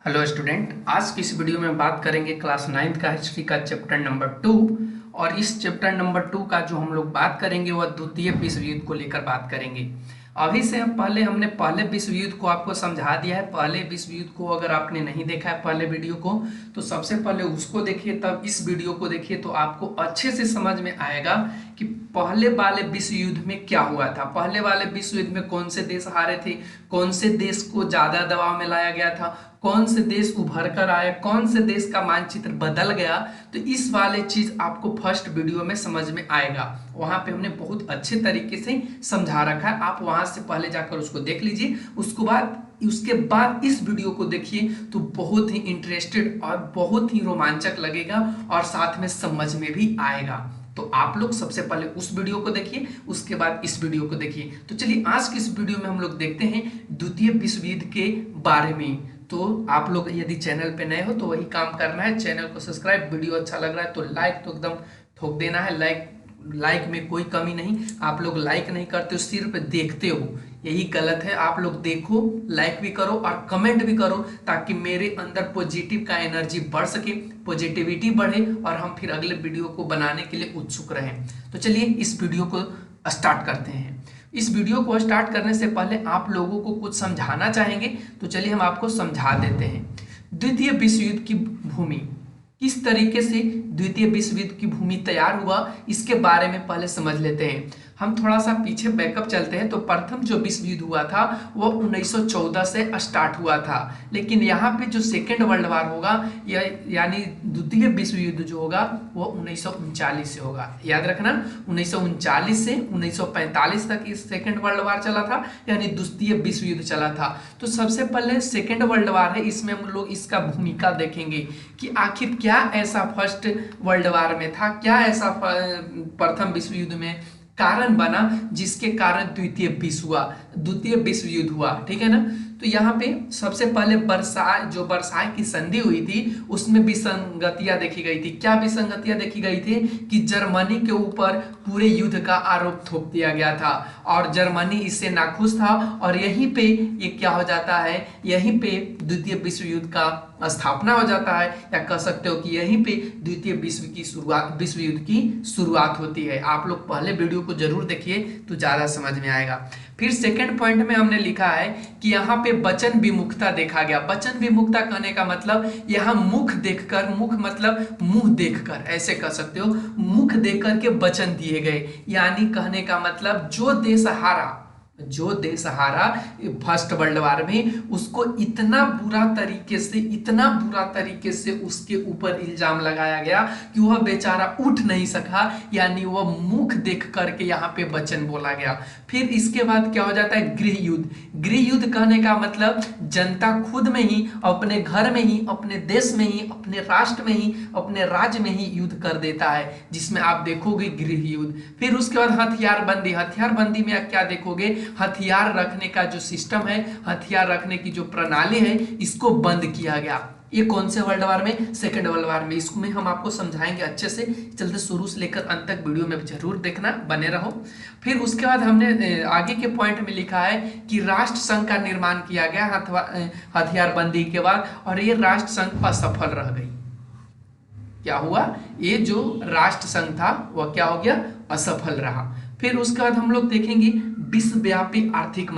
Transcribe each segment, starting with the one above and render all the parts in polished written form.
Hello student, आज की इस वीडियो में बात करेंगे क्लास 9th का हिस्ट्री का चैप्टर नंबर 2। और इस चैप्टर नंबर 2 का जो हम लोग बात करेंगे वह द्वितीय विश्व युद्ध को लेकर बात करेंगे। अभी से हम हमने पहले विश्व युद्ध को आपको समझा दिया है। पहले विश्व युद्ध को अगर आपने नहीं देखा है पहले वीडियो को, तो सबसे पहले उसको देखिए, तब इस वीडियो को देखिए, तो आपको अच्छे से समझ में आएगा कि पहले वाले विश्व युद्ध में क्या हुआ था। पहले वाले विश्व युद्ध में कौन से देश हारे थे, कौन से देश को ज्यादा दबाव में लाया गया था, कौन से देश उभर कर आए, कौन से देश का मानचित्र बदल गया। तो इस वाले चीज आपको फर्स्ट वीडियो में समझ में आएगा। वहां पे हमने बहुत अच्छे तरीके से समझा रखा है, आप वहां से पहले जाकर उसको देख लीजिए। उसके बाद इस वीडियो को देखिए तो बहुत ही इंटरेस्टेड और बहुत ही रोमांचक लगेगा और साथ में समझ में भी आएगा। तो आप लोग सबसे पहले उस वीडियो को देखिए, उसके बाद इस वीडियो को देखिए। तो चलिए आज की इस वीडियो में हम लोग देखते हैं द्वितीय विश्व युद्ध के बारे में। तो आप लोग यदि चैनल पे नए हो तो वही काम करना है, चैनल को सब्सक्राइब, वीडियो अच्छा लग रहा है तो लाइक तो एकदम ठोक देना है। लाइक में कोई कमी नहीं, आप लोग लाइक नहीं करते हो, सिर्फ देखते हो, यही गलत है। आप लोग देखो, लाइक भी करो और कमेंट भी करो, ताकि मेरे अंदर पॉजिटिव का एनर्जी बढ़ सके, पॉजिटिविटी बढ़े और हम फिर अगले वीडियो को बनाने के लिए उत्सुक रहें। तो चलिए इस वीडियो को स्टार्ट करते हैं। इस वीडियो को स्टार्ट करने से पहले आप लोगों को कुछ समझाना चाहेंगे, तो चलिए हम आपको समझा देते हैं। द्वितीय विश्व युद्ध की भूमि, किस तरीके से द्वितीय विश्व युद्ध की भूमि तैयार हुआ, इसके बारे में पहले समझ लेते हैं। हम थोड़ा सा पीछे बैकअप चलते हैं। तो प्रथम जो विश्व युद्ध हुआ था वो 1914 से स्टार्ट हुआ था, लेकिन यहाँ पे जो सेकेंड वर्ल्ड वार होगा यानी द्वितीय विश्व युद्ध जो होगा वो 1939 से होगा। याद रखना, 1939 से 1945 तक इस सेकेंड वर्ल्ड वार चला था, यानी द्वितीय विश्व युद्ध चला था। तो सबसे पहले सेकेंड वर्ल्ड वार है, इसमें हम लोग इसका भूमिका देखेंगे कि आखिर क्या ऐसा फर्स्ट वर्ल्ड वार में था, क्या ऐसा प्रथम विश्व युद्ध में कारण बना जिसके कारण द्वितीय विश्व युद्ध हुआ। ठीक है ना। तो यहाँ पे सबसे पहले वर्साय की संधि हुई थी, उसमें विसंगतियां देखी गई थी। क्या विसंगतियां देखी गई थी कि जर्मनी के ऊपर पूरे युद्ध का आरोप थोप दिया गया था और जर्मनी इससे नाखुश था, और यहीं पे ये क्या हो जाता है, यहीं पे द्वितीय विश्व युद्ध का स्थापना हो जाता है, या कह सकते हो कि यहीं पे द्वितीय विश्व युद्ध की शुरुआत होती है। आप लोग पहले वीडियो को जरूर देखिए तो ज्यादा समझ में आएगा। फिर सेकंड पॉइंट में हमने लिखा है कि यहाँ पे वचन विमुखता देखा गया। वचन विमुखता कहने का मतलब यहाँ मुख मतलब मुंह देखकर, ऐसे कह सकते हो, मुख देखकर के वचन दिए गए। यानी कहने का मतलब जो देश हारा फर्स्ट वर्ल्ड वार में, उसको इतना बुरा तरीके से उसके ऊपर इल्जाम लगाया गया कि वह बेचारा उठ नहीं सका, यानी वह मुख देख करके यहाँ पे वचन बोला गया। फिर इसके बाद क्या हो जाता है, गृह युद्ध कहने का मतलब जनता खुद में ही, अपने घर में ही, अपने देश में ही, अपने राष्ट्र में ही, अपने राज्य में ही युद्ध कर देता है, जिसमें आप देखोगे गृह युद्ध। फिर उसके बाद हथियारबंदी में क्या देखोगे, हथियार रखने का जो सिस्टम है, हथियार रखने की जो प्रणाली है, इसको बंद किया गया। ये कौन से वर्ल्ड वार में, सेकेंड वर्ल्ड वार में। इसमें हम आपको समझाएंगे अच्छे से, चलते शुरू से लेकर अंत तक वीडियो में जरूर देखना, बने रहो। फिर उसके बाद हमने आगे के पॉइंट में लिखा है कि राष्ट्र संघ का निर्माण किया गया हथियारबंदी के बाद, और ये राष्ट्र संघ असफल रह गई। क्या हुआ, ये जो राष्ट्र संघ था वह क्या हो गया, असफल रहा। फिर उसके बाद हम लोग देखेंगे विश्वव्यापी आर्थिक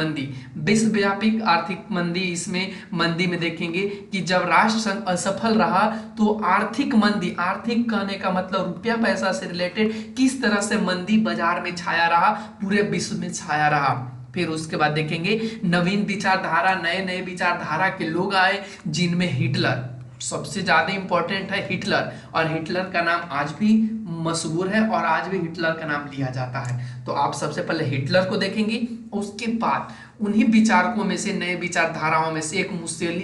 मंदी। इसमें मंदी में देखेंगे कि जब राष्ट्र संघ असफल रहा तो आर्थिक कहने का मतलब रुपया पैसा से रिलेटेड किस तरह से मंदी बाजार में छाया रहा, पूरे विश्व में छाया रहा। फिर उसके बाद देखेंगे नवीन विचारधारा, नए विचारधारा के लोग आए, जिनमें हिटलर सबसे ज्यादा इंपॉर्टेंट है, हिटलर। और हिटलर का नाम आज भी मशहूर है और आज भी हिटलर का नाम लिया जाता है। तो आप सबसे पहले हिटलर को देखेंगे, उसके बाद उन्हीं विचारकों में से, नए विचारधाराओं में से एक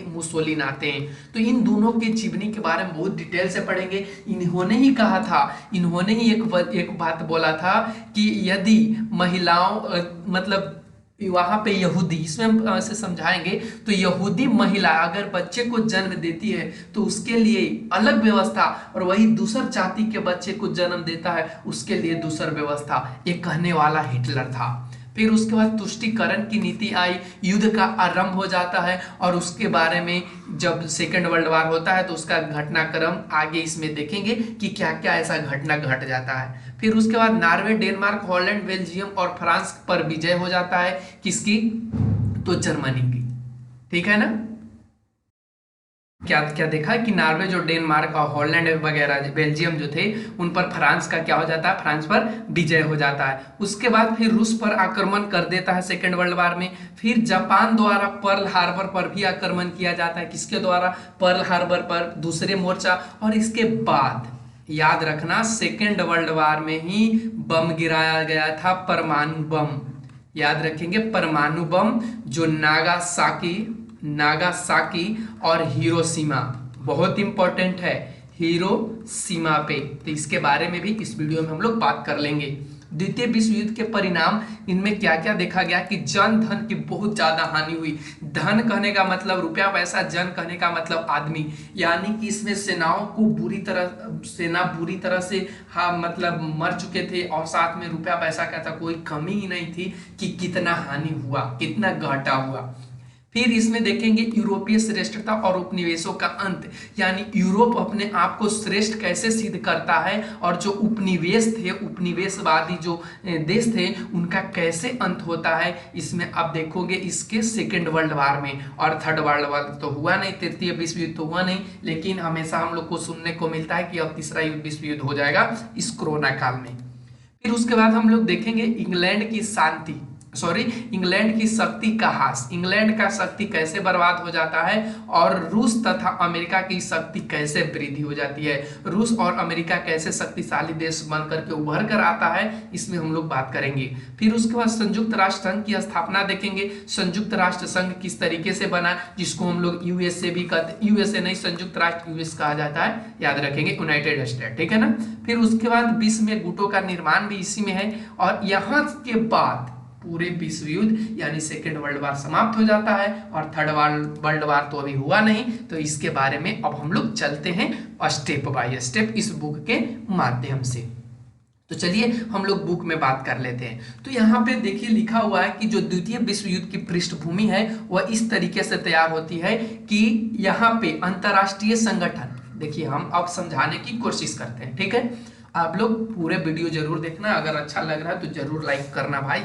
मुसोलिन आते हैं। तो इन दोनों के जीवनी के बारे में बहुत डिटेल से पढ़ेंगे। इन्होंने ही कहा था, इन्होंने ही एक बात बोला था कि यदि महिलाओं मतलब वहां पे यहूदी, इसमें हम ऐसे समझाएंगे, तो यहूदी महिला अगर बच्चे को जन्म देती है तो उसके लिए अलग व्यवस्था, और वही दूसर जाति के बच्चे को जन्म देता है उसके लिए दूसर व्यवस्था। ये कहने वाला हिटलर था। फिर उसके बाद तुष्टीकरण की नीति आई, युद्ध का आरंभ हो जाता है और उसके बारे में जब सेकेंड वर्ल्ड वार होता है तो उसका घटनाक्रम आगे इसमें देखेंगे कि क्या क्या ऐसा घटना घट जाता है। फिर उसके बाद नॉर्वे, डेनमार्क, हॉलैंड, बेल्जियम और फ्रांस पर विजय हो जाता है, किसकी? तो जर्मनी की। ठीक है ना? क्या क्या देखा कि नॉर्वे, जो डेनमार्क और हॉलैंड वगैरह, बेल्जियम जो थे, उन पर फ्रांस का क्या हो जाता है? फ्रांस पर विजय हो जाता है। उसके बाद फिर रूस पर आक्रमण कर देता है सेकेंड वर्ल्ड वार में। फिर जापान द्वारा पर्ल हार्बर पर भी आक्रमण किया जाता है, किसके द्वारा? पर्ल हार्बर पर, दूसरे मोर्चा। और इसके बाद याद रखना, सेकेंड वर्ल्ड वार में ही बम गिराया गया था, परमाणु बम। याद रखेंगे, परमाणु बम, जो नागासाकी और हिरोशिमा, बहुत इंपॉर्टेंट है, हिरोशिमा पे। तो इसके बारे में भी इस वीडियो में हम लोग बात कर लेंगे। द्वितीय विश्व युद्ध के परिणाम, इनमें क्या क्या देखा गया कि जन धन की बहुत ज्यादा हानि हुई। धन कहने का मतलब रुपया पैसा, जन कहने का मतलब आदमी, यानी कि इसमें सेनाओं को सेना बुरी तरह से मतलब मर चुके थे और साथ में रुपया पैसा का था कोई कमी ही नहीं थी कि कितना हानि हुआ, कितना घाटा हुआ। फिर इसमें देखेंगे यूरोपीय श्रेष्ठता और उपनिवेशों का अंत, यानी यूरोप अपने आप को श्रेष्ठ कैसे सिद्ध करता है और जो उपनिवेश थे, उपनिवेशवादी जो देश थे, उनका कैसे अंत होता है, इसमें आप देखोगे इसके सेकेंड वर्ल्ड वार में। और थर्ड वर्ल्ड वार तो हुआ नहीं, तृतीय विश्व युद्ध तो हुआ नहीं, लेकिन हमेशा हम लोग को सुनने को मिलता है कि अब तीसरा विश्व युद्ध हो जाएगा इस कोरोना काल में। फिर उसके बाद हम लोग देखेंगे इंग्लैंड की शक्ति का ह्रास, इंग्लैंड का शक्ति कैसे बर्बाद हो जाता है और रूस तथा अमेरिका की शक्ति कैसे वृद्धि हो जाती है, रूस और अमेरिका कैसे शक्तिशाली देश बन करके उभर कर आता है, इसमें हम लोग बात करेंगे। फिर उसके बाद संयुक्त राष्ट्र संघ की स्थापना देखेंगे, संयुक्त राष्ट्र संघ किस तरीके से बना, जिसको हम लोग यूएसए भी कहते, यूएसए नहीं, संयुक्त राष्ट्र यूएस कहा जाता है, याद रखेंगे, यूनाइटेड स्टेट। ठीक है ना? फिर उसके बाद विश्व में गुटों का निर्माण भी इसी में है। और यहाँ के बाद पूरे विश्व युद्ध यानी सेकेंड वर्ल्ड वार समाप्त हो जाता है और थर्ड वर्ल्ड वार तो अभी हुआ नहीं। तो इसके बारे में अब हम लोग चलते हैं स्टेप बाय स्टेप इस बुक के माध्यम से। तो चलिए हम लोग बुक में बात कर लेते हैं। तो यहाँ पे देखिए लिखा हुआ है कि जो द्वितीय विश्व युद्ध की पृष्ठभूमि है वह इस तरीके से तैयार होती है कि यहाँ पे अंतरराष्ट्रीय संगठन, देखिए हम अब समझाने की कोशिश करते हैं। ठीक है, आप लोग पूरे वीडियो जरूर देखना, अगर अच्छा लग रहा है तो जरूर लाइक करना भाई।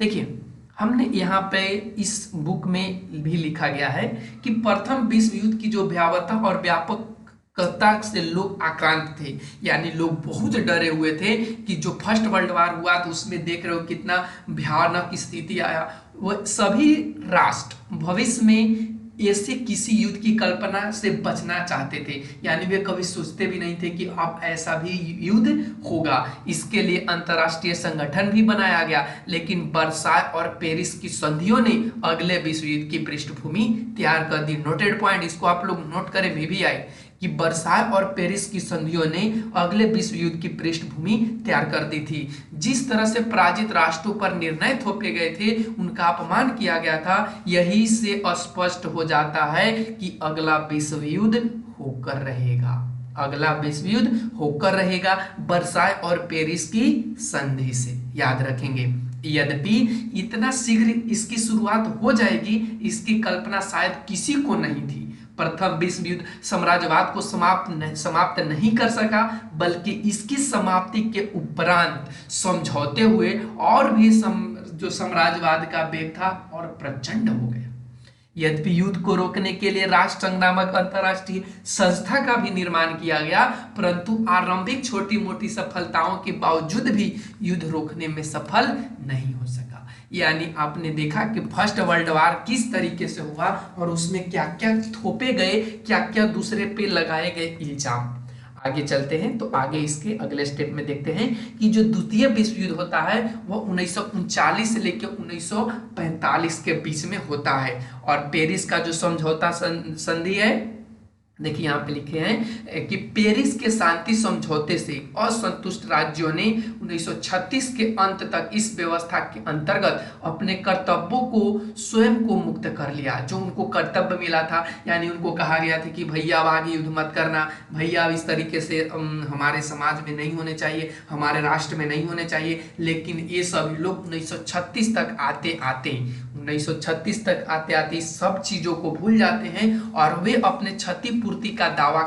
देखिए हमने यहाँ पे इस बुक में भी लिखा गया है कि प्रथम विश्व युद्ध की जो भयावहता और व्यापकता से लोग आक्रांत थे, यानी लोग बहुत डरे हुए थे कि जो फर्स्ट वर्ल्ड वार हुआ तो उसमें देख रहे हो कितना भयानक स्थिति आया। वह सभी राष्ट्र भविष्य में ऐसे किसी युद्ध की कल्पना से बचना चाहते थे, यानी वे कभी सोचते भी नहीं थे कि अब ऐसा भी युद्ध होगा। इसके लिए अंतरराष्ट्रीय संगठन भी बनाया गया, लेकिन वर्साय और पेरिस की संधियों ने अगले विश्व युद्ध की पृष्ठभूमि तैयार कर दी। नोटेड पॉइंट, इसको आप लोग नोट करें, भी आए कि वर्साय और पेरिस की संधियों ने अगले विश्व युद्ध की पृष्ठभूमि तैयार कर दी थी। जिस तरह से पराजित राष्ट्रों पर निर्णय थोपे गए थे, उनका अपमान किया गया था, यही से स्पष्ट हो जाता है कि अगला विश्व युद्ध होकर रहेगा, अगला विश्व युद्ध होकर रहेगा वर्साय और पेरिस की संधि से, याद रखेंगे। यद्यपि इतना शीघ्र इसकी शुरुआत हो जाएगी, इसकी कल्पना शायद किसी को नहीं थी। प्रथम विश्व युद्ध साम्राज्यवाद को समाप्त नहीं कर सका, बल्कि इसकी समाप्ति के उपरांत समझौते हुए और भी जो साम्राज्यवाद का वेग था और प्रचंड हो गया। यद्यपि युद्ध को रोकने के लिए राष्ट्र संघ नामक अंतरराष्ट्रीय संस्था का भी निर्माण किया गया, परंतु आरंभिक छोटी मोटी सफलताओं के बावजूद भी युद्ध रोकने में सफल नहीं हो सका। यानी आपने देखा कि फर्स्ट वर्ल्ड वार किस तरीके से हुआ और उसमें क्या क्या थोपे गए, क्या क्या दूसरे पे लगाए गए इल्जाम। आगे चलते हैं तो आगे इसके अगले स्टेप में देखते हैं कि जो द्वितीय विश्व युद्ध होता है वो 1939 से लेकर 1945 के बीच में होता है। और पेरिस का जो समझौता संधि है, देखिए यहाँ पे लिखे हैं कि पेरिस के शांति समझौते से असंतुष्ट राज्यों ने 1936 के अंत तक इस व्यवस्था के अंतर्गत अपने कर्तव्यों को स्वयं को मुक्त कर लिया। जो उनको कर्तव्य मिला था, यानी उनको कहा गया था कि भैया अब आगे युद्ध मत करना, भैया अब इस तरीके से हमारे समाज में नहीं होने चाहिए, हमारे राष्ट्र में नहीं होने चाहिए, लेकिन ये सभी लोग 1936 तक आते आते सब चीजों को भूल जाते हैं और वे अपने क्षतिपूर्ति का दावा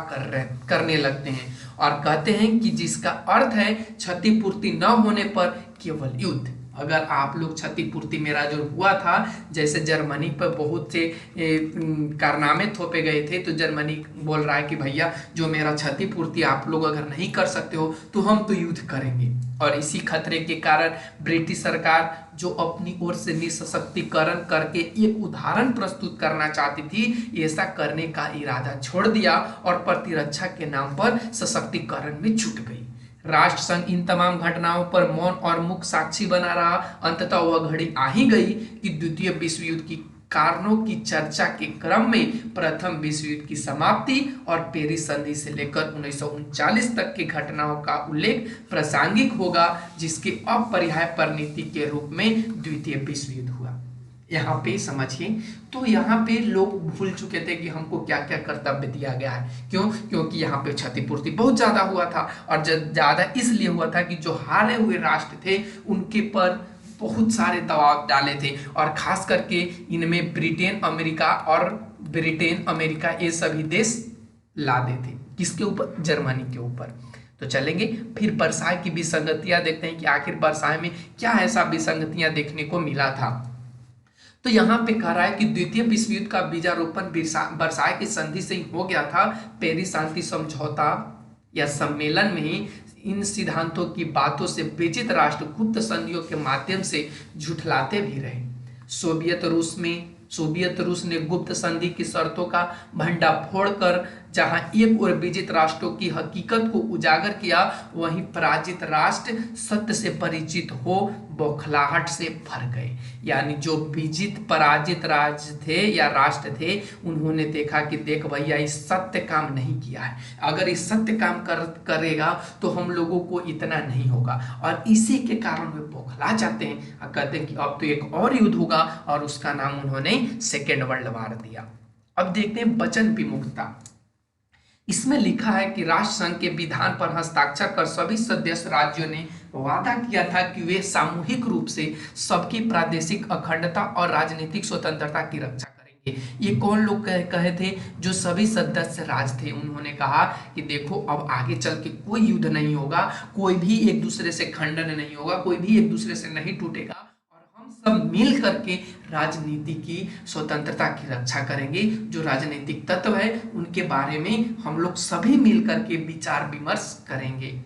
करने लगते हैं और कहते हैं कि जिसका अर्थ है क्षतिपूर्ति न होने पर केवल युद्ध। अगर आप लोग क्षतिपूर्ति मेरा जो हुआ था, जैसे जर्मनी पर बहुत से कारनामे थोपे गए थे, तो जर्मनी बोल रहा है कि भैया जो मेरा क्षतिपूर्ति आप लोग अगर नहीं कर सकते हो तो हम तो युद्ध करेंगे। और इसी खतरे के कारण ब्रिटिश सरकार जो अपनी ओर से निःशक्तिकरण करके एक उदाहरण प्रस्तुत करना चाहती थी, ऐसा करने का इरादा छोड़ दिया और प्रतिरक्षा के नाम पर सशक्तिकरण में छूट गई। राष्ट्र संघ इन तमाम घटनाओं पर मौन और मूक साक्षी बना रहा। अंततः वह घड़ी आ ही गई कि द्वितीय विश्व युद्ध की कारणों की चर्चा के क्रम में प्रथम विश्व युद्ध की समाप्ति और पेरिस संधि से लेकर 1939 तक की घटनाओं का उल्लेख प्रासंगिक होगा, जिसके अपरिहार्य परिणति के रूप में द्वितीय विश्व युद्ध हुआ। यहाँ पे समझिए, तो यहाँ पे लोग भूल चुके थे कि हमको क्या क्या कर्तव्य दिया गया है। क्यों? क्योंकि यहाँ पे क्षतिपूर्ति बहुत ज्यादा हुआ था और ज्यादा इसलिए हुआ था कि जो हारे हुए राष्ट्र थे उनके पर बहुत सारे दबाव डाले थे और खास करके इनमें ब्रिटेन अमेरिका ये सभी देश लादे थे। किसके ऊपर? जर्मनी के ऊपर। तो चलेंगे फिर वर्साय की विसंगतियां देखते हैं कि आखिर वर्साय में क्या ऐसा विसंगतियां देखने को मिला था। तो यहाँ पे कह रहा है कि द्वितीय विश्व युद्ध का बीजारोपण वर्साय की संधि से ही हो गया था। पेरिस शांति समझौता या सम्मेलन में इन सिद्धांतों की बातों से विजित राष्ट्र गुप्त संधियों के माध्यम से झुठलाते भी रहे। सोवियत रूस ने गुप्त संधि की शर्तों का भंडाफोड़ कर जहां एक और विजित राष्ट्रों की हकीकत को उजागर किया, वहीं पराजित राष्ट्र सत्य से परिचित हो बौखलाहट से भर गए। यानी जो विजित पराजित राज्य थे या राष्ट्र थे, उन्होंने देखा कि देख भैया इस सत्य काम नहीं किया है, अगर इस सत्य काम करेगा तो हम लोगों को इतना नहीं होगा, और इसी के कारण वे बौखला जाते हैं और कहते हैं कि अब तो एक और युद्ध होगा, और उसका नाम उन्होंने सेकेंड वर्ल्ड वार दिया। अब देखते हैं वचन विमुखता। इसमें लिखा है कि राष्ट्र संघ के विधान पर हस्ताक्षर कर सभी सदस्य राज्यों ने वादा किया था कि वे सामूहिक रूप से सबकी प्रादेशिक अखंडता और राजनीतिक स्वतंत्रता की रक्षा करेंगे। ये कौन लोग कहे थे? जो सभी सदस्य राज्य थे। उन्होंने कहा कि देखो अब आगे चल के कोई युद्ध नहीं होगा, कोई भी एक दूसरे से खंडन नहीं होगा, कोई भी एक दूसरे से नहीं टूटेगा, सब मिल करके राजनीति की स्वतंत्रता की रक्षा करेंगे। जो राजनीतिक तत्व है उनके बारे में हम लोग सभी मिल करके विचार विमर्श करेंगे।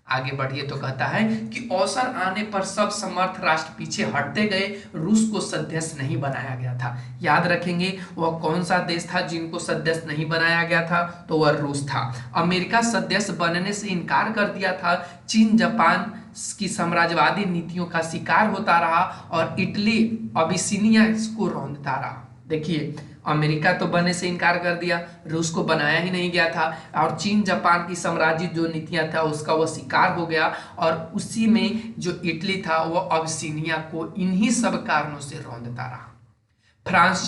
आगे बढ़िए तो कहता है कि अवसर आने पर सब समर्थ राष्ट्र पीछे हटते गए, रूस को सदस्य नहीं बनाया गया था। याद रखेंगे वह कौन सा देश था जिनको सदस्य नहीं बनाया गया था? तो वह रूस था। अमेरिका सदस्य बनने से इनकार कर दिया था। चीन जापान की साम्राज्यवादी नीतियों का शिकार होता रहा और इटली अबिसिनिया को रौंदता रहा। देखिए अमेरिका तो बनने से इनकार कर दिया, रूस को बनाया ही नहीं गया था, और चीन जापान की साम्राज्य जो नीतियां था उसका वह शिकार हो गया, और उसी में जो इटली था वह अबिसिनिया को इन्हीं सब कारणों से रौंदता रहा। फ्रांस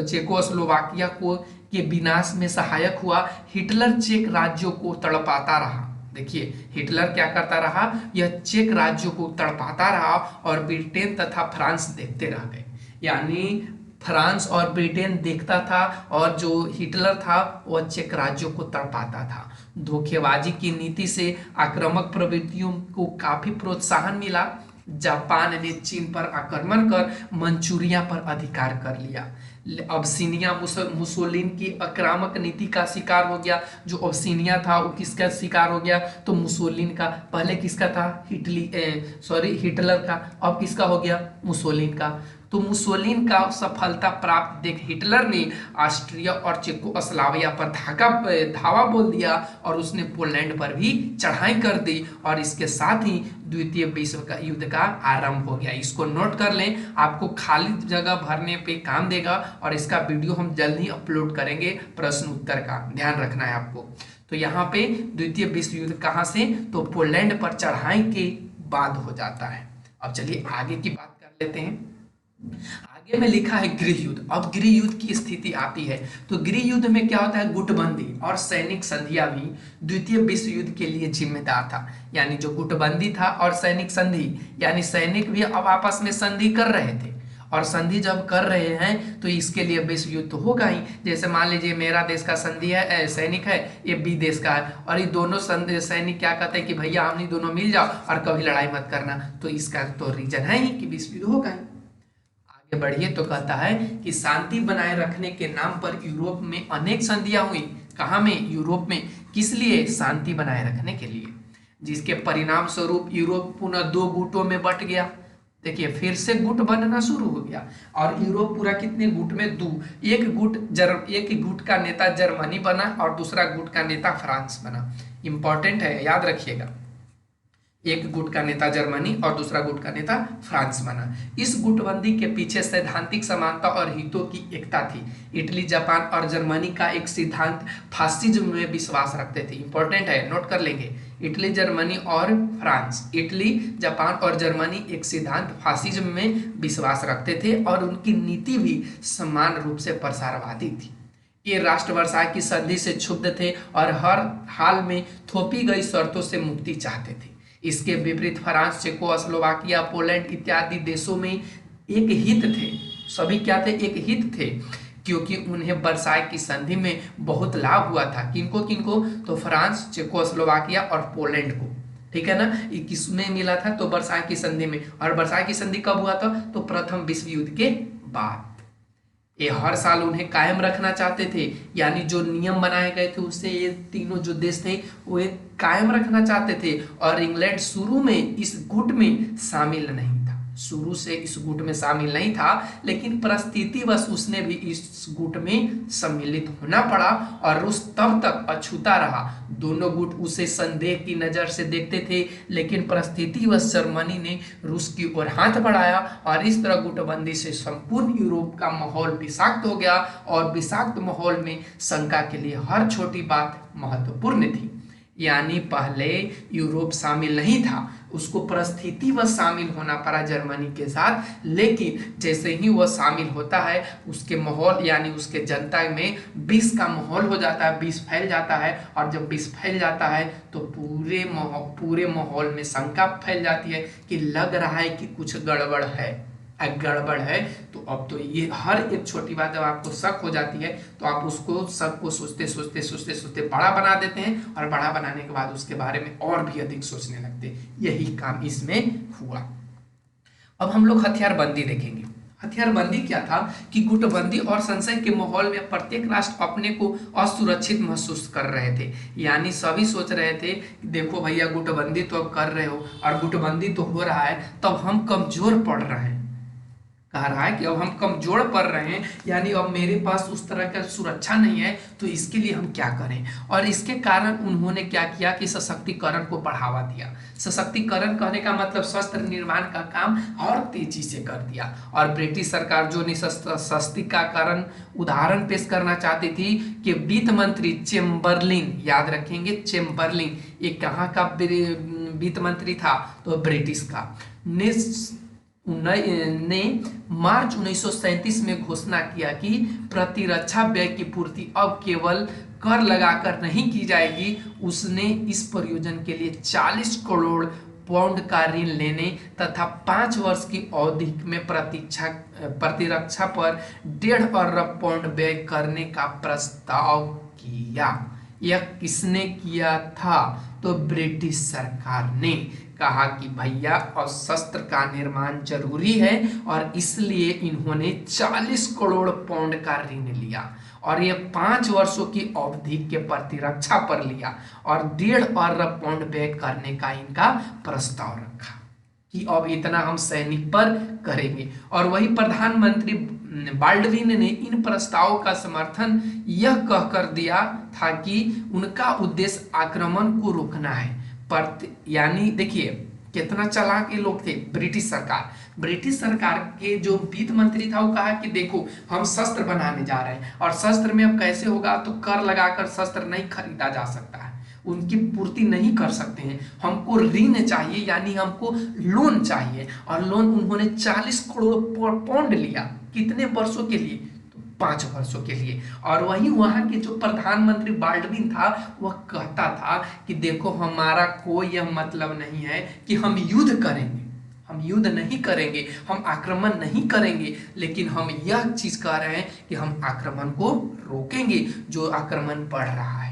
चेकोस्लोवाकिया को के विनाश में सहायक हुआ। हिटलर चेक राज्यों को तड़पाता रहा। देखिए हिटलर क्या करता रहा? यह चेक राज्यों को तड़पाता रहा और ब्रिटेन तथा फ्रांस देखते रह गए। यानी फ्रांस और ब्रिटेन देखता था और जो हिटलर था वह चेक राज्यों को तड़पाता था। धोखेबाजी की नीति से आक्रामक प्रवृत्तियों को काफी प्रोत्साहन मिला। जापान ने चीन पर आक्रमण कर मंचूरिया पर अधिकार कर लिया। अबसीनिया मुसोलिन की आक्रामक नीति का शिकार हो गया। जो अबसीनिया था वो किसका शिकार हो गया? तो मुसोलिन का। पहले किसका था? हिटलर का। अब किसका हो गया? मुसोलिन का। तो मुसोलिन का सफलता प्राप्त देख हिटलर ने ऑस्ट्रिया और चेकोस्लोवाकिया पर धावा बोल दिया और उसने पोलैंड पर भी चढ़ाई कर दी और इसके साथ ही द्वितीय विश्व का युद्ध का आरंभ हो गया। इसको नोट कर लें, आपको खाली जगह भरने पे काम देगा और इसका वीडियो हम जल्द ही अपलोड करेंगे प्रश्न उत्तर का, ध्यान रखना है आपको। तो यहाँ पे द्वितीय विश्व युद्ध कहाँ से, तो पोलैंड पर चढ़ाई के बाद हो जाता है। अब चलिए आगे की बात कर लेते हैं। आगे में लिखा है गृह युद्ध। अब गृह युद्ध की स्थिति आती है तो गृह युद्ध में क्या होता है, गुटबंदी और सैनिक संधियां भी द्वितीय विश्व युद्ध के लिए जिम्मेदार था। यानी जो गुटबंदी था और सैनिक संधि, यानी सैनिक भी अब आपस में संधि कर रहे थे और संधि जब कर रहे हैं तो इसके लिए विश्व युद्ध तो होगा ही। जैसे मान लीजिए मेरा देश का संधि है, सैनिक है, ये बी देश का है और ये दोनों सैनिक क्या कहते हैं कि भैया हम दोनों मिल जाओ और कभी लड़ाई मत करना, तो इसका तो रीजन है ही कि विश्व युद्ध होगा ही। आगे बढ़िए तो कहता है कि शांति बनाए रखने के नाम पर यूरोप में अनेक संधियां हुई। कहाँ में, यूरोप में। किस लिए, शांति बनाए रखने के लिए, जिसके परिणाम स्वरूप यूरोप पुनः दो गुटों में बट गया। देखिए फिर से गुट बनना शुरू हो गया और यूरोप पूरा कितने गुट में, दो। एक गुट का नेता जर्मनी बना और दूसरा गुट का नेता फ्रांस बना। इंपॉर्टेंट है, याद रखिएगा। एक गुट का नेता जर्मनी और दूसरा गुट का नेता फ्रांस बना। इस गुटबंदी के पीछे सैद्धांतिक समानता और हितों की एकता थी। इटली, जापान और जर्मनी का एक सिद्धांत फासिज्म में विश्वास रखते थे। इंपॉर्टेंट है, नोट कर लेंगे। इटली, जर्मनी और फ्रांस, इटली, जापान और जर्मनी एक सिद्धांत फासिज्म में विश्वास रखते थे और उनकी नीति भी समान रूप से प्रसारवादी थी। ये राष्ट्र वर्साई की संधि से क्षुब्ध थे और हर हाल में थोपी गई शर्तों से मुक्ति चाहते थे। इसके विपरीत फ्रांस, चेकोस्लोवाकिया, पोलैंड इत्यादि देशों में एक हित थे। सभी क्या थे, एक हित थे, क्योंकि उन्हें वर्साई की संधि में बहुत लाभ हुआ था। किनको किनको, तो फ्रांस, चेकोस्लोवाकिया और पोलैंड को। ठीक है ना, ये किसमें मिला था, तो वर्साई की संधि में। और वर्साई की संधि कब हुआ था, तो प्रथम विश्व युद्ध के बाद। ये हर साल उन्हें कायम रखना चाहते थे, यानी जो नियम बनाए गए थे उससे ये तीनों जो देश थे वो एक कायम रखना चाहते थे। और इंग्लैंड शुरू में इस गुट में शामिल नहीं था, शुरू से इस गुट में शामिल नहीं था, लेकिन परिस्थितिवश उसने भी इस गुट में सम्मिलित होना पड़ा और रूस तब तक अछूता रहा। दोनों गुट उसे संदेह की नजर से देखते थे, लेकिन परिस्थितिवश जर्मनी ने रूस की ओर हाथ बढ़ाया और इस तरह गुटबंदी से संपूर्ण यूरोप का माहौल विषाक्त हो गया। और विषाक्त माहौल में शंका के लिए हर छोटी बात महत्वपूर्ण थी। यानी पहले यूरोप शामिल नहीं था, उसको परिस्थितिवश शामिल होना पड़ा जर्मनी के साथ, लेकिन जैसे ही वह शामिल होता है उसके माहौल यानी उसके जनता में विष का माहौल हो जाता है, विष फैल जाता है। और जब विष फैल जाता है तो पूरे माहौल में शंका फैल जाती है कि लग रहा है कि कुछ गड़बड़ है। तो अब तो ये हर एक छोटी बात जब आपको शक हो जाती है तो आप उसको शक को सोचते बड़ा बना देते हैं और बड़ा बनाने के बाद उसके बारे में और भी अधिक सोचने लगते हैं। यही काम इसमें हुआ। अब हम लोग हथियारबंदी देखेंगे। हथियारबंदी क्या था कि गुटबंदी और संशय के माहौल में प्रत्येक राष्ट्र अपने को असुरक्षित महसूस कर रहे थे। यानी सभी सोच रहे थे कि देखो भैया गुटबंदी तो अब कर रहे हो और गुटबंदी तो हो रहा है, तब हम कमजोर पड़ रहे हैं। कह रहा है कि अब हम कमजोर पड़ रहे हैं, यानी अब मेरे पास उस तरह का सुरक्षा नहीं है, तो इसके लिए हम क्या करें। और इसके कारण उन्होंने क्या किया कि सशक्तिकरण को बढ़ावा दिया। सशक्तिकरण कहने का मतलब शस्त्र निर्माण का काम और तेजी से कर दिया। और ब्रिटिश सरकार जो सशक्तिकरण उदाहरण पेश करना चाहती थी कि वित्त मंत्री चेम्बरलिन, याद रखेंगे चेम्बरलिन, ये कहाँ का वित्त मंत्री था, तो ब्रिटिश का, ने मार्च 1937 में घोषणा किया कि प्रतिरक्षा व्यय की पूर्ति अब केवल कर लगाकर नहीं की जाएगी। उसने इस प्रयोजन के लिए 40 करोड़ पाउंड का ऋण लेने तथा 5 वर्ष की अवधि में प्रतिरक्षा पर 1.5 अरब पाउंड व्यय करने का प्रस्ताव किया। यह किसने किया था, तो ब्रिटिश सरकार ने कहा कि भैया अब शस्त्र का निर्माण जरूरी है और इसलिए इन्होंने 40 करोड़ पाउंड का ऋण लिया और ये 5 वर्षों की अवधि के प्रतिरक्षा पर लिया और 1.5 अरब पाउंड व्यय करने का इनका प्रस्ताव रखा। कि अब इतना हम सैनिक पर करेंगे। और वही प्रधानमंत्री बाल्डविन ने इन प्रस्तावों का समर्थन यह कहकर दिया था कि उनका उद्देश्य आक्रमण को रोकना है। पर यानी देखिए कितना चालाक ये लोग थे। ब्रिटिश सरकार के जो वित्त मंत्री था वो कहा कि देखो हम शस्त्र बनाने जा रहे हैं, और शस्त्र में अब कैसे होगा, तो कर लगाकर शस्त्र नहीं खरीदा जा सकता है, उनकी पूर्ति नहीं कर सकते हैं, हमको ऋण चाहिए, यानी हमको लोन चाहिए। और लोन उन्होंने 40 करोड़ पाउंड लिया। कितने वर्षों के लिए, तो 5 वर्षों के लिए। और वहीं वहां के जो प्रधानमंत्री बाल्डविन था वह कहता था कि देखो हमारा कोई यह मतलब नहीं है कि हम युद्ध करेंगे, हम युद्ध नहीं करेंगे, हम आक्रमण नहीं करेंगे, लेकिन हम यह चीज कह रहे हैं कि हम आक्रमण को रोकेंगे जो आक्रमण बढ़ रहा है।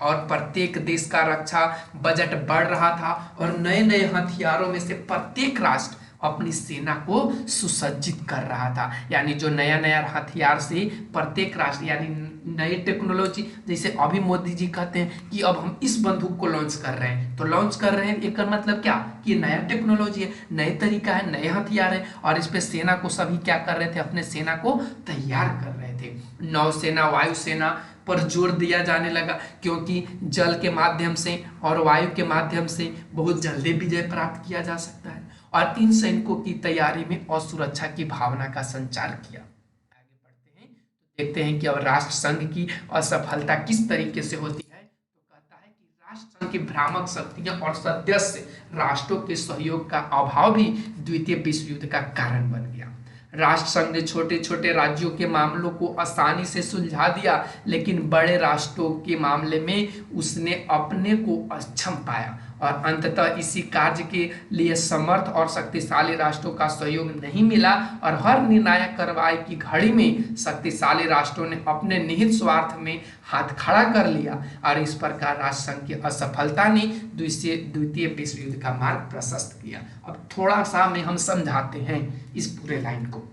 और प्रत्येक देश का रक्षा बजट बढ़ रहा था और नए नए हथियारों में से प्रत्येक राष्ट्र अपनी सेना को सुसज्जित कर रहा था। यानी जो नया नया हथियार से प्रत्येक राष्ट्र, यानी नई टेक्नोलॉजी, जैसे अभी मोदी जी कहते हैं कि अब हम इस बंदूक को लॉन्च कर रहे हैं, तो लॉन्च कर रहे हैं एक मतलब क्या कि नया टेक्नोलॉजी है, नए तरीका है, नए हथियार है। और इस पे सेना को सभी क्या कर रहे थे, अपने सेना को तैयार कर रहे थे। नौसेना, वायुसेना पर जोर दिया जाने लगा, क्योंकि जल के माध्यम से और वायु के माध्यम से बहुत जल्दी विजय प्राप्त किया जा सकता है। और इन सैनिकों की तैयारी में और सुरक्षा की भावना का संचार किया। आगे बढ़ते हैं तो देखते हैं कि अब राष्ट्र संघ की असफलता किस तरीके से होती है। तो कहता है कि राष्ट्र संघ की भ्रामक शक्तियां और सदस्य राष्ट्रों के सहयोग का अभाव भी द्वितीय विश्व युद्ध का कारण बन गया। राष्ट्र संघ ने छोटे छोटे राज्यों के मामलों को आसानी से सुलझा दिया, लेकिन बड़े राष्ट्रों के मामले में उसने अपने को अक्षम पाया। और अंततः इसी कार्य के लिए समर्थ और शक्तिशाली राष्ट्रों का सहयोग नहीं मिला, और हर निर्णायक कार्रवाई की घड़ी में शक्तिशाली राष्ट्रों ने अपने निहित स्वार्थ में हाथ खड़ा कर लिया। और इस प्रकार राष्ट्र संघ की असफलता ने द्वितीय विश्व युद्ध का मार्ग प्रशस्त किया। अब थोड़ा सा में हम समझाते हैं इस पूरे लाइन को।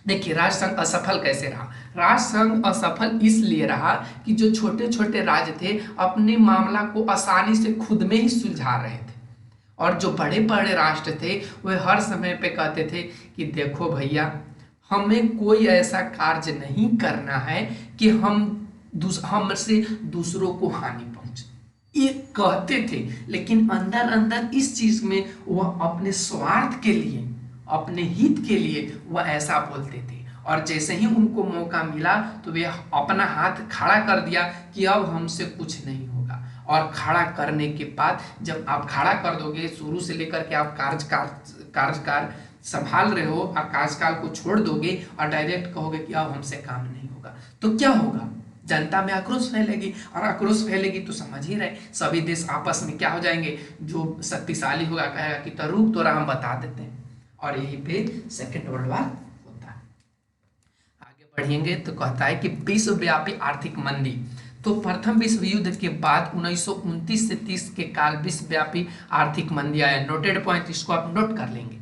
देखिए राष्ट्र संघ असफल कैसे रहा। राष्ट्र संघ असफल इसलिए रहा कि जो छोटे छोटे राज्य थे अपने मामला को आसानी से खुद में ही सुलझा रहे थे, और जो बड़े बड़े राष्ट्र थे वे हर समय पे कहते थे कि देखो भैया हमें कोई ऐसा कार्य नहीं करना है कि हमसे दूसरों को हानि पहुंचे। ये कहते थे, लेकिन अंदर अंदर इस चीज में वह अपने स्वार्थ के लिए, अपने हित के लिए वह ऐसा बोलते थे। और जैसे ही उनको मौका मिला तो वे अपना हाथ खड़ा कर दिया कि अब हमसे कुछ नहीं होगा। और खड़ा करने के बाद जब आप खड़ा कर दोगे, शुरू से लेकर के आप कार्यकाल संभाल रहे हो और कार्यकाल को छोड़ दोगे और डायरेक्ट कहोगे कि अब हमसे काम नहीं होगा, तो क्या होगा, जनता में आक्रोश फैलेगी। और आक्रोश फैलेगी तो समझ ही रहे सभी देश आपस में क्या हो जाएंगे, जो शक्तिशाली होगा कहेगा कि तो रुक तो रहा, हम बता देते हैं। और यहीं पे सेकेंड वर्ल्ड वार होता है। आगे बढ़ेंगे तो कहता है कि विश्वव्यापी आर्थिक मंदी। तो प्रथम विश्व युद्ध के बाद 1929 से 30 के काल विश्वव्यापी आर्थिक मंदी आया। नोटेड पॉइंट, इसको आप नोट कर लेंगे।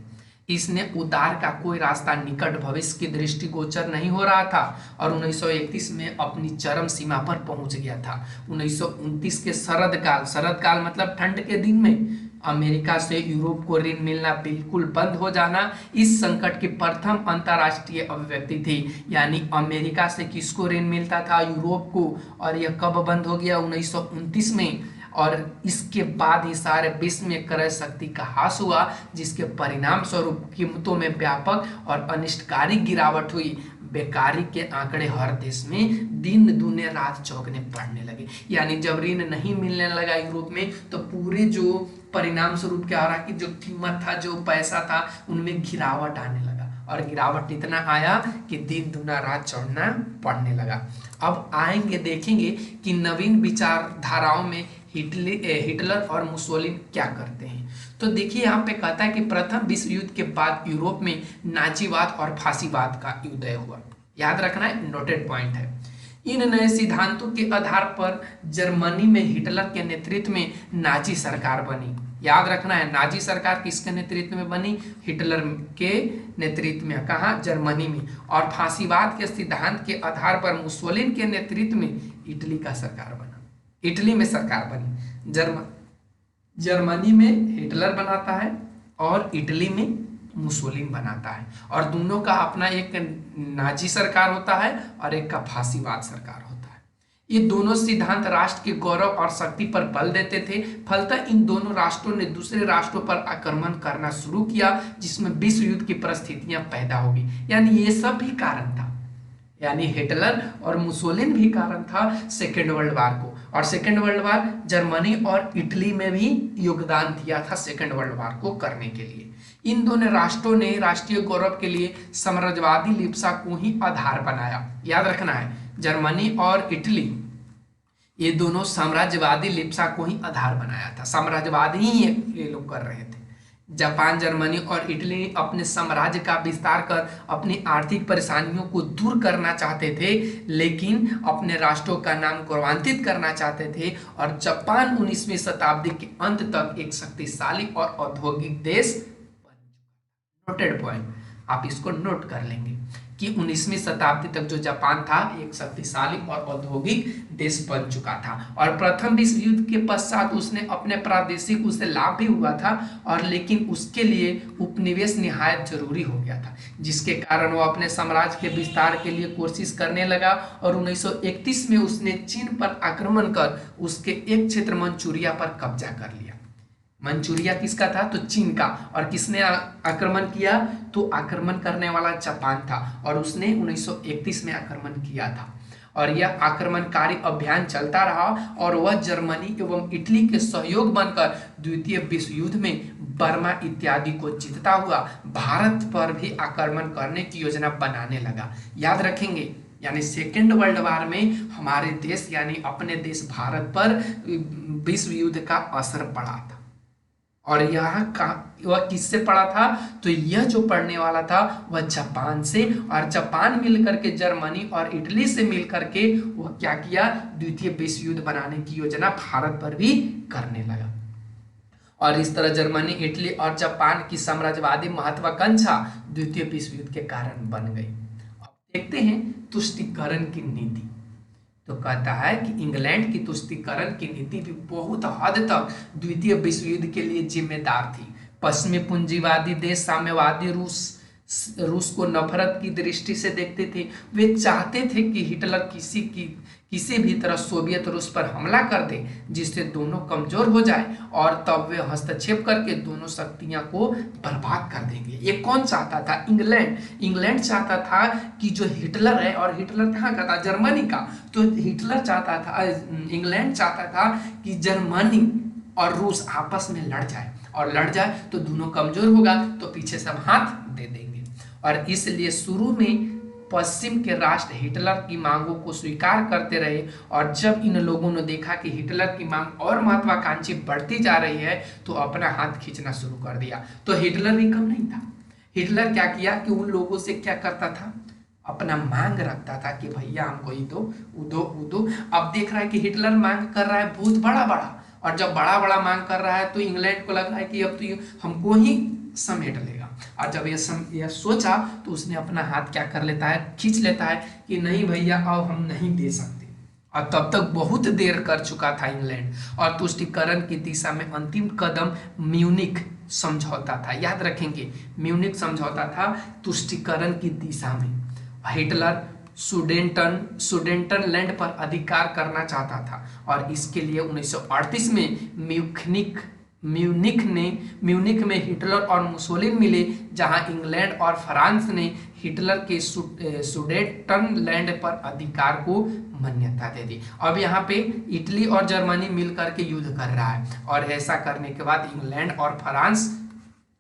इसने उद्धार का कोई रास्ता निकट भविष्य की दृष्टिगोचर नहीं हो रहा था और 1931 में अपनी चरम सीमा पर पहुंच गया था। 1929 के शरद काल मतलब ठंड के दिन में अमेरिका से यूरोप को ऋण मिलना बिल्कुल बंद हो जाना इस संकट की प्रथम अंतर्राष्ट्रीय अभिव्यक्ति थी। यानी अमेरिका से किसको ऋण मिलता था, यूरोप को, और यह कब बंद हो गया, 1929 में। और इसके बाद ही सारे विश्व में क्रय शक्ति का ह्रास हुआ, जिसके परिणाम स्वरूप कीमतों में व्यापक और अनिष्टकारी गिरावट हुई। बेकारी के आंकड़े हर देश में दिन दुने रात चौगने बढ़ने लगे। यानी जब ऋण नहीं मिलने लगा यूरोप में, तो पूरे जो परिणाम स्वरूप क्या हो रहा कि जो कीमत था, जो पैसा था, उनमें गिरावट आने लगा। और गिरावट इतना आया कि दिन दुना रात चढ़ना पड़ने लगा। अब आएंगे देखेंगे कि नवीन विचारधाराओं में हिटलर और मुसोलिनी क्या करते हैं। तो देखिए यहाँ पे कहता है कि प्रथम विश्व युद्ध के बाद यूरोप में नाजीवाद और फांसीवाद का उदय हुआ। याद रखना है, नोटेड पॉइंट है। इन नए सिद्धांतों के आधार पर जर्मनी में हिटलर के नेतृत्व में नाजी सरकार बनी। याद रखना है, नाजी सरकार किसके नेतृत्व में बनी, हिटलर के नेतृत्व में। कहाँ, जर्मनी में। और फांसीवाद के सिद्धांत के आधार पर मुसोलिनी के नेतृत्व में इटली का सरकार बना। इटली में सरकार बनी। जर्मनी में हिटलर बनाता है और इटली में मुसोलिन बनाता है, और दोनों का अपना एक नाजी सरकार होता है और एक का फांसीवाद सरकार होता है। ये दोनों सिद्धांत राष्ट्र के गौरव और शक्ति पर बल देते थे। फलतः इन दोनों राष्ट्रों ने दूसरे राष्ट्रों पर आक्रमण करना शुरू किया, जिसमें विश्व युद्ध की परिस्थितियां पैदा होगी। यानी ये सब भी कारण था, यानी हिटलर और मुसोलिन भी कारण था सेकेंड वर्ल्ड वार को। और सेकेंड वर्ल्ड वार जर्मनी और इटली में भी योगदान दिया था सेकेंड वर्ल्ड वार को करने के लिए। इन दोनों राष्ट्रों ने राष्ट्रीय गौरव के लिए साम्राज्यवादी लिप्सा को ही आधार बनाया। याद रखना है, जर्मनी और इटली ये दोनों साम्राज्यवादी लिप्सा को ही आधार बनाया था, साम्राज्यवाद ही ये लोग कर रहे थे। जापान, जर्मनी और इटली अपने साम्राज्य का विस्तार कर अपनी आर्थिक परेशानियों को दूर करना चाहते थे, लेकिन अपने राष्ट्रों का नाम गौरवान्वित करना चाहते थे। और जापान 19वीं शताब्दी के अंत तक एक शक्तिशाली और औद्योगिक देश। नोटेड पॉइंट, आप इसको नोट कर लेंगे कि 19वीं शताब्दी तक जो जापान था एक शक्तिशाली और औद्योगिक देश बन चुका था। और प्रथम विश्व युद्ध के पश्चात उसने अपने प्रादेशिक उसे लाभ भी हुआ था, और लेकिन उसके लिए उपनिवेश निहायत जरूरी हो गया था, जिसके कारण वो अपने साम्राज्य के विस्तार के लिए कोशिश करने लगा। और 1931 में उसने चीन पर आक्रमण कर उसके एक क्षेत्र मंचूरिया पर कब्जा कर लिया। मंचूरिया किसका था? तो चीन का। और किसने आक्रमण किया? तो आक्रमण करने वाला जापान था, और उसने 1931 में आक्रमण किया था। और यह आक्रमणकारी अभियान चलता रहा, और वह जर्मनी एवं इटली के सहयोग बनकर द्वितीय विश्व युद्ध में बर्मा इत्यादि को जीतता हुआ भारत पर भी आक्रमण करने की योजना बनाने लगा। याद रखेंगे, यानी सेकेंड वर्ल्ड वार में हमारे देश यानी अपने देश भारत पर विश्व युद्ध का असर पड़ा था। और यहाँ का वह किससे पड़ा था? तो यह जो पढ़ने वाला था वह जापान से, और जापान मिलकर के जर्मनी और इटली से मिलकर के वह क्या किया? द्वितीय विश्व युद्ध बनाने की योजना भारत पर भी करने लगा। और इस तरह जर्मनी, इटली और जापान की साम्राज्यवादी महत्वाकांक्षा द्वितीय विश्व युद्ध के कारण बन गई। अब देखते हैं तुष्टीकरण की नीति। तो कहता है कि इंग्लैंड की तुष्टीकरण की नीति भी बहुत हद तक द्वितीय विश्व युद्ध के लिए जिम्मेदार थी। पश्चिमी पूंजीवादी देश साम्यवादी रूस को नफरत की दृष्टि से देखते थे। वे चाहते थे कि हिटलर किसी भी तरह सोवियत रूस पर हमला कर दे, जिससे दोनों कमजोर हो जाए, और तब वे हस्तक्षेप करके दोनों शक्तियां को बर्बाद कर देंगे। ये कौन चाहता था? इंग्लैंड चाहता था कि जो हिटलर है, और हिटलर कहाँ का था? जर्मनी का। तो हिटलर चाहता था, इंग्लैंड चाहता था कि जर्मनी और रूस आपस में लड़ जाए, और लड़ जाए तो दोनों कमजोर होगा, तो पीछे से हाथ दे देंगे। और इसलिए शुरू में पश्चिम के राष्ट्र हिटलर की मांगों को स्वीकार करते रहे, और जब इन लोगों ने देखा कि हिटलर की मांग और महत्वाकांक्षी बढ़ती जा रही है, तो अपना हाथ खींचना शुरू कर दिया। तो हिटलर भी कम नहीं था। हिटलर क्या किया कि उन लोगों से क्या करता था? अपना मांग रखता था कि भैया हमको ये दो, वो दो। अब देख रहा है कि हिटलर मांग कर रहा है बहुत बड़ा बड़ा, और जब बड़ा बड़ा मांग कर रहा है तो इंग्लैंड को लग रहा है कि अब तो ये हमको ही समेट लेगा। और जब यह सोचा तो उसने अपना हाथ क्या कर लेता है? खींच लेता है कि नहीं भैया अब हम नहीं दे सकते। और तब तक बहुत देर कर चुका था इंग्लैंड। और तुष्टीकरण की दिशा में अंतिम कदम म्यूनिख समझौता था। याद रखेंगे, म्यूनिख समझौता था तुष्टीकरण की दिशा में। हिटलर सुडेटनलैंड पर अधिकार करना चाहता था, और इसके लिए 1938 में म्यूनिख में हिटलर और मुसोलिन मिले, जहां इंग्लैंड और फ्रांस ने हिटलर के सुडेटनलैंड पर अधिकार को मान्यता दे दी। अब यहाँ पे इटली और जर्मनी मिलकर के युद्ध कर रहा है, और ऐसा करने के बाद इंग्लैंड और फ्रांस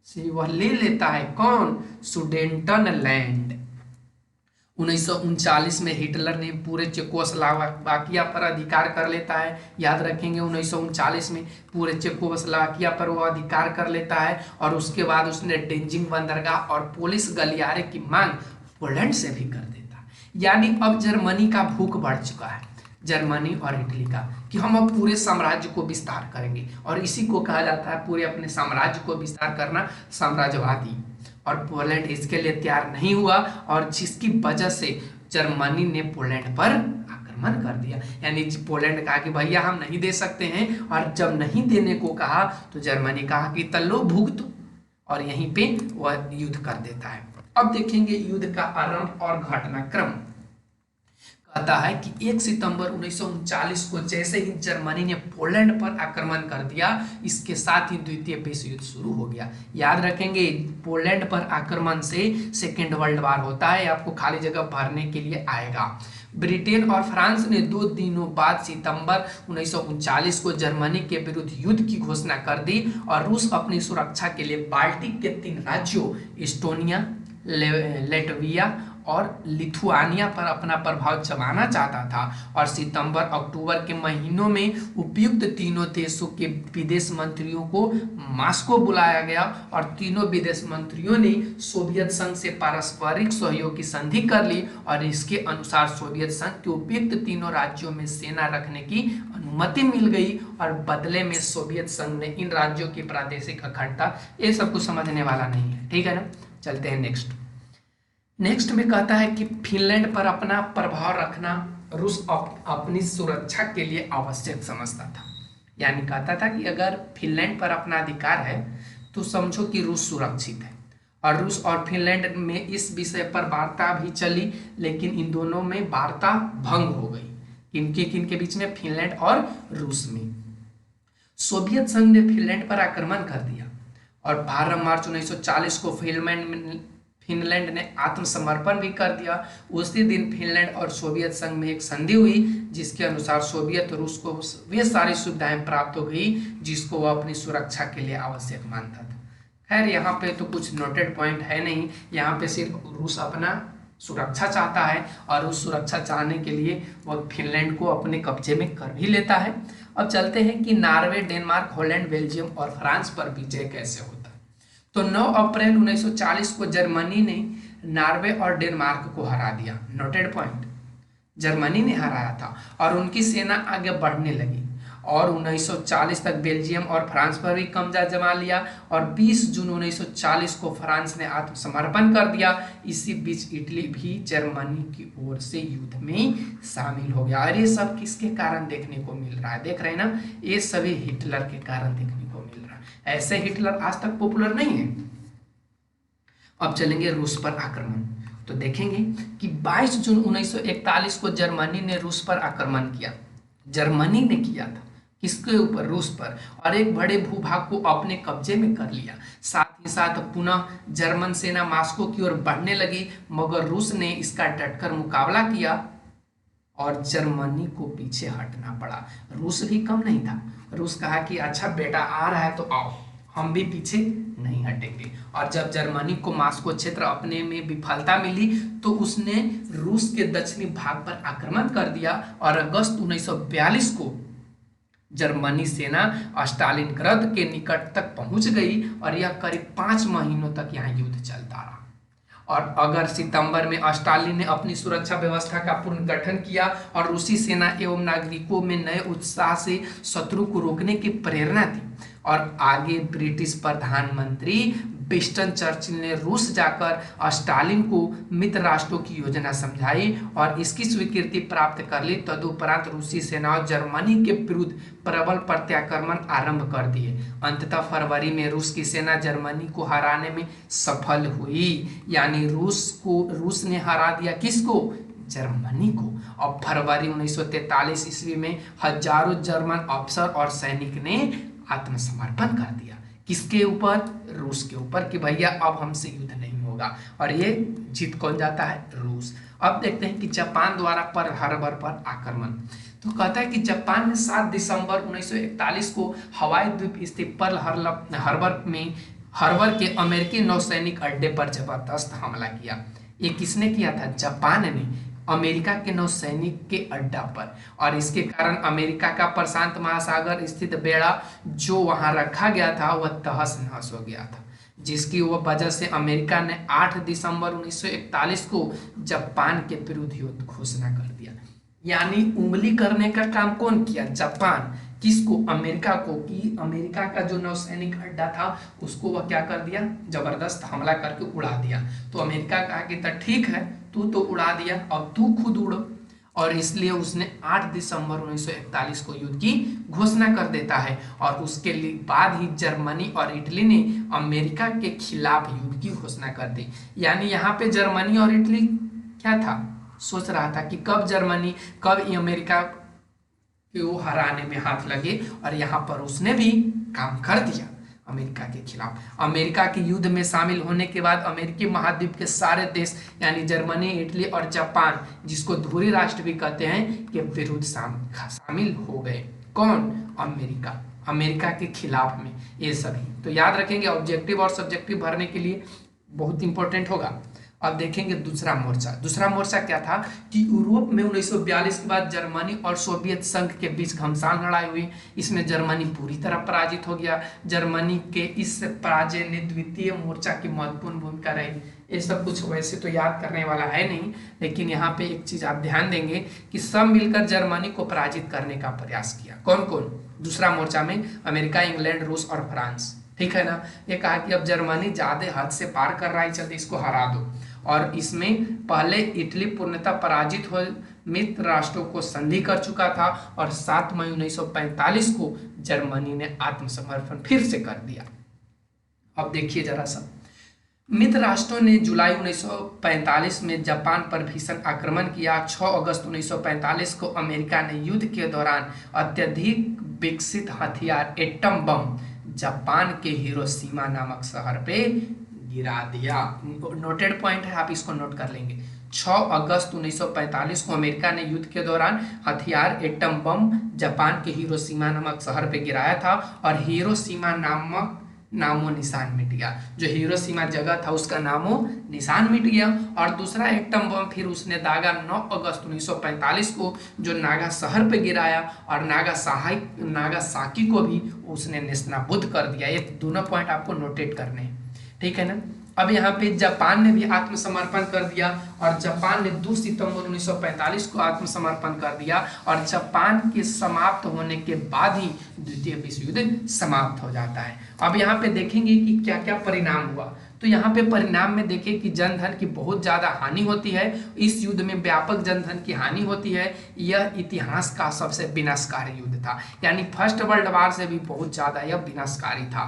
से वह ले लेता है कौन? सुडेटनलैंड। 1939 में हिटलर ने पूरे चेकोस्लोवाकिया पर अधिकार कर लेता है। याद रखेंगे, 1939 में पूरे चेकोस्लोवाकिया पर वो अधिकार कर लेता है, और उसके बाद उसने डेंजिंग बंदरगाह और पोलिस गलियारे की मांग पोलैंड से भी कर देता है। यानी अब जर्मनी का भूख बढ़ चुका है, जर्मनी और इटली का, कि हम अब पूरे साम्राज्य को विस्तार करेंगे। और इसी को कहा जाता है पूरे अपने साम्राज्य को विस्तार करना, साम्राज्यवादी। और पोलैंड इसके लिए तैयार नहीं हुआ, और जिसकी वजह से जर्मनी ने पोलैंड पर आक्रमण कर दिया। यानी पोलैंड कहा कि भैया हम नहीं दे सकते हैं, और जब नहीं देने को कहा तो जर्मनी कहा कि तल्लो भुगतो, और यहीं पे वह युद्ध कर देता है। अब देखेंगे युद्ध का आरंभ और घटनाक्रम। कहता है कि 1 सितंबर 1939 को जैसे ही जर्मनी ने पोलैंड पर आक्रमण कर दिया, इसके साथ ही द्वितीय विश्व युद्ध शुरू हो गया। याद रखेंगे, पोलैंड पर आक्रमण से सेकेंड वर्ल्ड वार होता है, आपको खाली जगह भरने के लिए आएगा। ब्रिटेन और फ्रांस ने 2 दिनों बाद सितंबर 1939 को जर्मनी के विरुद्ध युद्ध की घोषणा कर दी और रूस अपनी सुरक्षा के लिए बाल्टिक के 3 राज्यों इस्टोनिया, लेटविया और लिथुआनिया पर अपना प्रभाव जमाना चाहता था। और सितंबर अक्टूबर के महीनों में उपयुक्त तीनों देशों के विदेश मंत्रियों को मॉस्को बुलाया गया और तीनों विदेश मंत्रियों ने सोवियत संघ से पारस्परिक सहयोग की संधि कर ली और इसके अनुसार सोवियत संघ के उपयुक्त तीनों राज्यों में सेना रखने की अनुमति मिल गई और बदले में सोवियत संघ ने इन राज्यों की प्रादेशिक अखंडता, ये सब कुछ समझने वाला नहीं है, ठीक है ना। चलते हैं नेक्स्ट में कहता है कि फिनलैंड पर अपना प्रभाव रखना रूस अपनी सुरक्षा के लिए आवश्यक समझता था। यानी कहता था कि अगर फिनलैंड पर अपना अधिकार है तो समझो कि रूस सुरक्षित है। और रूस और फिनलैंड में इस विषय पर वार्ता भी चली, लेकिन इन दोनों में वार्ता भंग हो गई। किनके बीच में? फिनलैंड और रूस में। सोवियत संघ ने फिनलैंड पर आक्रमण कर दिया और 12 मार्च 1940 को फिनलैंड ने आत्मसमर्पण भी कर दिया। उसी दिन फिनलैंड और सोवियत संघ में एक संधि हुई जिसके अनुसार सोवियत रूस को वे सारी सुविधाएं प्राप्त हो गई जिसको वह अपनी सुरक्षा के लिए आवश्यक मानता था। खैर यहाँ पे तो कुछ नोटेड पॉइंट है नहीं, यहाँ पे सिर्फ रूस अपना सुरक्षा चाहता है और उस सुरक्षा चाहने के लिए वह फिनलैंड को अपने कब्जे में कर भी लेता है। अब चलते हैं कि नॉर्वे, डेनमार्क, हॉलैंड, बेल्जियम और फ्रांस पर विजय कैसे होता है। तो 9 अप्रैल 1940 को जर्मनी ने नॉर्वे और डेनमार्क को हरा दिया। नोटेड पॉइंट, जर्मनी ने हराया था और उनकी सेना आगे बढ़ने लगी और 1940 तक बेल्जियम और फ्रांस पर भी कब्जा जमा लिया और 20 जून 1940 को फ्रांस ने आत्मसमर्पण कर दिया। इसी बीच इटली भी जर्मनी की ओर से युद्ध में शामिल हो गया। और ये सब किसके कारण देखने को मिल रहा है? देख रहे हैं ना, ये सभी हिटलर के कारण देखने को मिल रहा है। ऐसे हिटलर आज तक पॉपुलर नहीं है। अब चलेंगे रूस पर आक्रमण। तो देखेंगे कि 22 जून 1941 को जर्मनी ने रूस पर आक्रमण किया। जर्मनी ने किया था, किसके ऊपर? रूस पर, और एक बड़े भूभाग को अपने कब्जे में कर लिया। साथ ही साथ पुनः जर्मन सेना मॉस्को की ओर बढ़ने लगी, मगर रूस ने इसका डटकर मुकाबला किया और जर्मनी को पीछे हटना पड़ा। रूस भी कम नहीं था। रूस कहा कि अच्छा बेटा आ रहा है तो आओ, हम भी पीछे नहीं हटेंगे। और जब जर्मनी को मॉस्को क्षेत्र अपने में विफलता मिली तो उसने रूस के दक्षिणी भाग पर आक्रमण कर दिया और अगस्त 1942 को जर्मनी सेना स्टालिनग्राद के निकट तक पहुंच गई और यह करीब 5 महीनों तक यहाँ युद्ध चलता रहा। और अगर सितंबर में स्टालिन ने अपनी सुरक्षा व्यवस्था का पुनर्गठन किया और रूसी सेना एवं नागरिकों में नए उत्साह से शत्रु को रोकने की प्रेरणा दी। और आगे ब्रिटिश प्रधानमंत्री विंस्टन चर्चिल ने रूस जाकर स्टालिन को मित्र राष्ट्रों की योजना समझाई और इसकी स्वीकृति प्राप्त कर ली। तदुपरांत रूसी सेनाओं जर्मनी के विरुद्ध प्रबल प्रत्याक्रमण आरंभ कर दिए। अंततः फरवरी में रूस की सेना जर्मनी को हराने में सफल हुई। यानी रूस ने हरा दिया किसको? जर्मनी को। और फरवरी 1943 ईस्वी में हजारों जर्मन अफसर और सैनिक ने आत्मसमर्पण कर दिया। किसके ऊपर? रूस के ऊपर, कि भैया अब हमसे युद्ध नहीं होगा। और ये जीत कौन जाता है? रूस। अब देखते हैं कि जापान द्वारा पर्ल हार्बर पर आक्रमण। तो कहता है कि जापान ने 7 दिसंबर 1941 को हवाई द्वीप स्थित पर्ल हार्बर के अमेरिकी नौसैनिक अड्डे पर जबरदस्त हमला किया। ये किसने किया था? जापान ने, अमेरिका के नौसैनिक के अड्डा पर। और इसके कारण अमेरिका का प्रशांत महासागर स्थित बेड़ा जो वहां रखा गया था वह तहस नहस हो गया था, जिसकी वजह से अमेरिका ने 8 दिसंबर 1941 को जापान के विरुद्ध युद्ध घोषणा कर दिया। यानी उंगली करने का काम कौन किया? जापान। किसको? अमेरिका को, कि अमेरिका का जो नौसैनिक अड्डा था उसको वह क्या कर दिया? जबरदस्त हमला करके उड़ा दिया। तो अमेरिका कहा कि ठीक है, तू तो उड़ा दिया, अब तू खुद उड़ो। और इसलिए उसने 8 दिसंबर 1941 को युद्ध की घोषणा कर देता है और उसके बाद ही जर्मनी और इटली ने अमेरिका के खिलाफ युद्ध की घोषणा कर दी। यानी यहाँ पे जर्मनी और इटली क्या था, सोच रहा था कि कब जर्मनी कब अमेरिका को हराने में हाथ लगे, और यहाँ पर उसने भी काम कर दिया अमेरिका के खिलाफ। अमेरिका के युद्ध में शामिल होने के बाद अमेरिकी महाद्वीप के सारे देश यानी जर्मनी, इटली और जापान, जिसको ध्रुवीय राष्ट्र भी कहते हैं, के विरुद्ध शामिल हो गए। कौन? अमेरिका। अमेरिका के खिलाफ में ये सभी तो याद रखेंगे। ऑब्जेक्टिव और सब्जेक्टिव भरने के लिए बहुत इंपॉर्टेंट होगा। अब देखेंगे दूसरा मोर्चा। दूसरा मोर्चा क्या था कि यूरोप में 1942 के बाद जर्मनी और सोवियत संघ के बीच घमासान लड़ाई हुई। इसमें जर्मनी पूरी तरह पराजित हो गया। जर्मनी के इस पराजय ने द्वितीय मोर्चा की महत्वपूर्ण भूमिका रही। ये सब कुछ वैसे तो याद करने वाला है नहीं, लेकिन यहाँ पे एक चीज आप ध्यान देंगे कि सब मिलकर जर्मनी को पराजित करने का प्रयास किया। कौन कौन? दूसरा मोर्चा में अमेरिका, इंग्लैंड, रूस और फ्रांस। ठीक है ना। ये कहा कि अब जर्मनी ज्यादा हद से पार कर रहा है, चलते इसको हरा दो। और इसमें पहले इटली पूर्णतः पराजित हो मित्र राष्ट्रों को संधि कर चुका था और 7 मई 1945 को जर्मनी ने आत्मसमर्पण फिर से कर दिया। अब देखिए जरा सा, मित्र राष्ट्रों ने जुलाई 1945 में जापान पर भीषण आक्रमण किया। 6 अगस्त 1945 को अमेरिका ने युद्ध के दौरान अत्यधिक विकसित हथियार एटम बम जापान के हिरोशिमा नामक शहर पे गिरा दिया। नोटेड पॉइंट है, आप इसको नोट कर लेंगे। 6 अगस्त 1945 को अमेरिका ने युद्ध के दौरान हथियार एटम बम जापान के हिरोशिमा नामक शहर पे गिराया था और हिरोशिमा नामक नामो निशान मिट गया। जो हिरोशिमा जगह था उसका नामो निशान मिट गया। और दूसरा एटम बम फिर उसने दागा 9 अगस्त 1945 को, जो नागा शहर पे गिराया और नागासाकी को भी उसने नेस्तनाबूद कर दिया। ये दोनों पॉइंट आपको नोटेट करने हैं, ठीक है ना। अब यहाँ पे जापान ने भी आत्मसमर्पण कर दिया और जापान ने 2 सितंबर 1945 को आत्मसमर्पण कर दिया और जापान के समाप्त होने के बाद ही द्वितीय विश्व युद्ध समाप्त हो जाता है। अब यहाँ पे देखेंगे कि क्या क्या परिणाम हुआ। तो यहाँ पे परिणाम में देखें कि जनधन की बहुत ज्यादा हानि होती है। इस युद्ध में व्यापक जनधन की हानि होती है। यह इतिहास का सबसे विनाशकारी युद्ध था, यानी फर्स्ट वर्ल्ड वार से भी बहुत ज्यादा यह विनाशकारी था।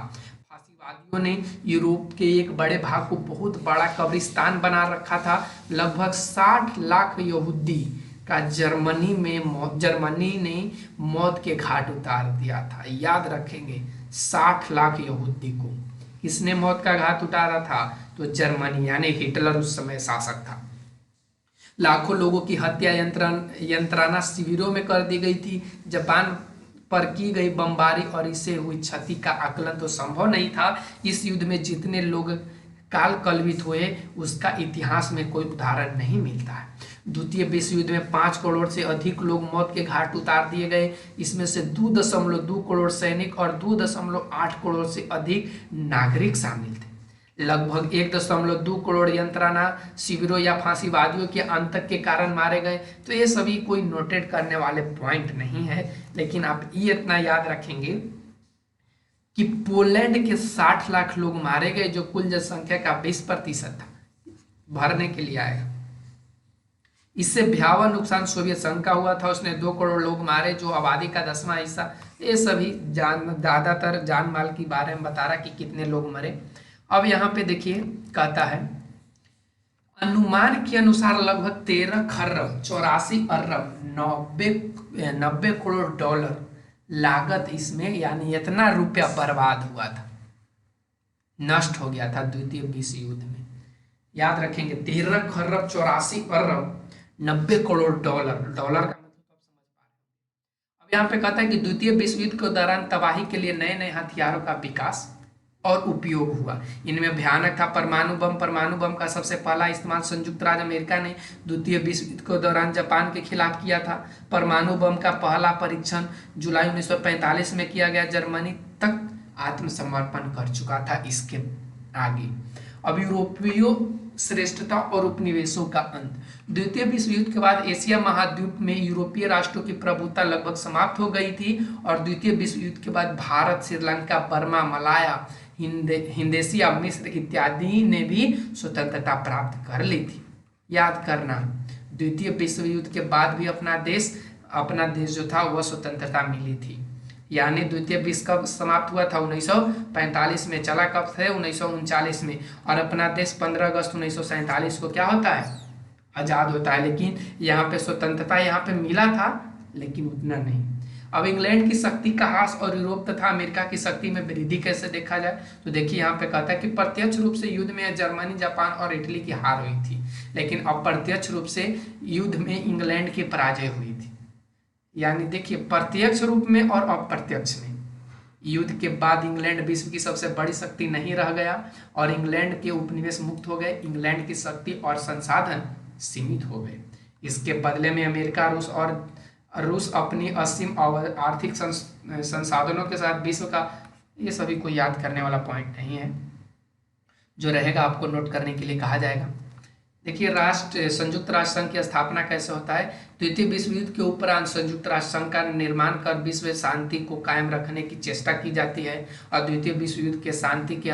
फासीवादियों ने यूरोप के एक बड़े भाग को बहुत बड़ा कब्रिस्तान बना रखा था। लगभग 60 लाख यहूदी का जर्मनी ने मौत के घाट उतार दिया था। याद रखेंगे, 60 लाख यहूदी को किसने मौत का घाट उतारा था? तो जर्मनी, यानी हिटलर उस समय शासक था। लाखों लोगों की हत्या यंत्रणा शिविरों में कर दी गई थी। जापान पर की गई बमबारी और इससे हुई क्षति का आकलन तो संभव नहीं था। इस युद्ध में जितने लोग काल कलवित हुए उसका इतिहास में कोई उदाहरण नहीं मिलता है। द्वितीय विश्व युद्ध में 5 करोड़ से अधिक लोग मौत के घाट उतार दिए गए। इसमें से 2.2 करोड़ सैनिक और 2.8 करोड़ से अधिक नागरिक शामिल थे। लगभग 1.2 करोड़ यंत्रणा शिविरों या फांसीवादियों के आतंक के कारण मारे गए। तो ये सभी कोई नोटेड करने वाले पॉइंट नहीं है, लेकिन आप ये इतना याद रखेंगे कि पोलैंड के 60 लाख लोग मारे गए, जो कुल जनसंख्या का 20% था। भरने के लिए आएगा। इससे भयावह नुकसान सोवियत संघ का हुआ था। उसने 2 करोड़ लोग मारे, जो आबादी का 10वां हिस्सा। ये सभी ज्यादातर जान माल के बारे में बता रहा कि कितने लोग मरे। अब यहाँ पे देखिए, कहता है अनुमान के अनुसार लगभग 13 खरब 84 अरब 90 करोड़ डॉलर लागत इसमें, यानी इतना रुपया बर्बाद हुआ था, नष्ट हो गया था द्वितीय विश्व युद्ध में। याद रखेंगे, 13 खरब 84 अरब 90 करोड़ डॉलर। डॉलर का मतलब तो आप समझ पा रहे हैं। अब यहाँ पे कहता है कि द्वितीय विश्व युद्ध के दौरान तबाही के लिए नए नए हथियारों का विकास और उपयोग हुआ। इनमें भयानक था परमाणु बम। परमाणु बम का सबसे पहला इस्तेमाल संयुक्त राज्य अमेरिका ने द्वितीय विश्व युद्ध के दौरान जापान के खिलाफ किया था। परमाणु बम का पहला परीक्षण जुलाई 1945 में किया गया। जर्मनी तक आत्मसमर्पण कर चुका था इसके आगे। अब यूरोपीय श्रेष्ठता और उपनिवेशों का अंत। द्वितीय विश्व युद्ध के बाद एशिया महाद्वीप में यूरोपीय राष्ट्रों की प्रभुता लगभग समाप्त हो गई थी और द्वितीय विश्व युद्ध के बाद भारत, श्रीलंका, बर्मा, मलाया, हिंदेशिया, मिस्र इत्यादि ने भी स्वतंत्रता प्राप्त कर ली थी। याद करना, द्वितीय विश्व युद्ध के बाद भी अपना देश जो था वह स्वतंत्रता मिली थी। यानी द्वितीय विश्व कब समाप्त हुआ था? 1945 में। चला कब थे? 1939 में। और अपना देश 15 अगस्त 1947 को क्या होता है? आज़ाद होता है। लेकिन यहाँ पे स्वतंत्रता यहाँ पे मिला था, लेकिन उतना नहीं। अब इंग्लैंड की शक्ति का ह्रास और यूरोप तथा अमेरिका की शक्ति में वृद्धि कैसे देखा जाए, तो देखिए यहाँ पे कहता है कि प्रत्यक्ष रूप से युद्ध में जर्मनी, जापान और इटली की हार हुई थी, लेकिन अप्रत्यक्ष रूप से युद्ध में इंग्लैंड की पराजय हुई थी। यानी देखिए, प्रत्यक्ष रूप में और अप्रत्यक्ष में युद्ध के बाद इंग्लैंड विश्व की सबसे बड़ी शक्ति नहीं रह गया और इंग्लैंड के उपनिवेश मुक्त हो गए। इंग्लैंड की शक्ति और संसाधन सीमित हो गए। इसके बदले में अमेरिका, रूस अपनी असीम आर्थिक संसाधनों के साथ विश्व का, ये सभी को याद करने वाला पॉइंट नहीं है, जो रहेगा आपको नोट करने के लिए कहा जाएगा। देखिए, संयुक्त राष्ट्र संघ की स्थापना कैसे होता है? द्वितीय विश्व युद्ध के उपरांत संयुक्त राष्ट्र संघ का निर्माण कर विश्व शांति को कायम रखने की चेष्टा की जाती है और द्वितीय विश्व युद्ध के शांति के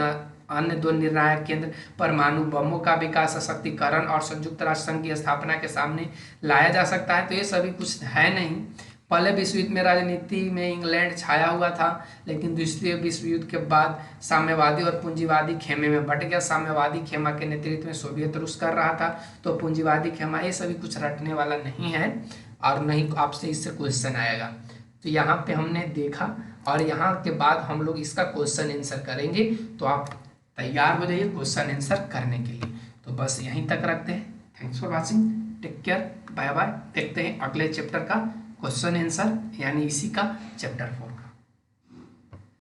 अन्य दो निर्णायक केंद्र परमाणु बमों का विकास, सशक्तिकरण और संयुक्त राष्ट्र संघ की स्थापना के सामने लाया जा सकता है। तो ये सभी कुछ है नहीं। पहले विश्व युद्ध में राजनीति में इंग्लैंड छाया हुआ था, लेकिन द्वितीय विश्व युद्ध के बाद साम्यवादी और पूंजीवादी खेमे में बट गया। साम्यवादी खेमा के नेतृत्व में सोवियत रूस कर रहा था, तो पूंजीवादी खेमा, ये सभी कुछ रटने वाला नहीं है और नहीं आपसे इससे क्वेश्चन आएगा। तो यहाँ पे हमने देखा और यहाँ के बाद हम लोग इसका क्वेश्चन आंसर करेंगे, तो आप तैयार हो जाइए क्वेश्चन आंसर करने के लिए। तो बस यहीं तक रखते हैं। Thanks for watching, take care, bye bye. देखते हैं अगले चैप्टर का क्वेश्चन आंसर, यानी इसी का चैप्टर 4।